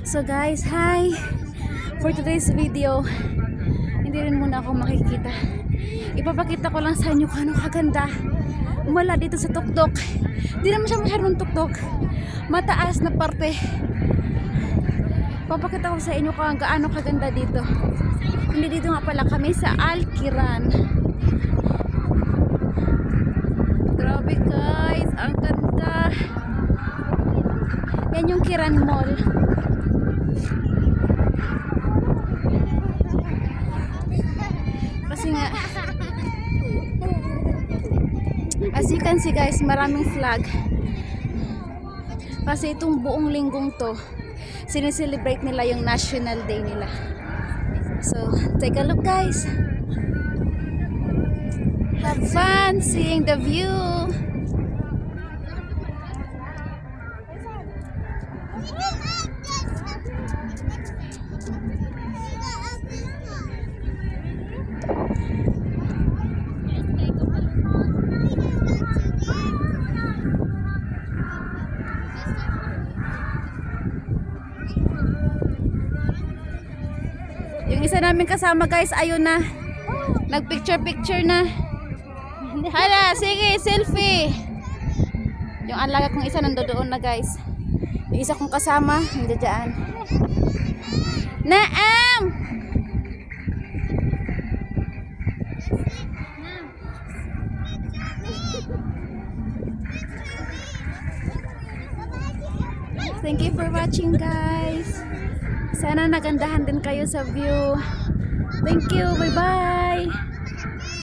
So guys, hi! For today's video, hindi rin muna ako makikita. Ipapakita ko lang sa inyo kung ano kaganda mula dito sa tuktok. Hindi naman siya masyadong tuktok, mataas na parte. Papakita ko sa inyo kung gaano kaganda dito. Hindi dito nga pala kami sa Alquiran. Grabe guys, ang ganda. Yan yung Kiran Mall. Kasi nga, as you can see guys, maraming flag. Kasi itong buong linggong to, sineselebrate nila yung National Day nila. So, take a look guys. Have fun seeing the view. Yung isa namin kasama guys, ayun na. Nagpicture-picture na. Hala, sige, selfie. Yung alaga kong isa nandoon na guys. Yung isa kong kasama, nandiyan. Naam! Thank you for watching guys. Sana nagandahan din kayo sa view. Thank you, bye bye.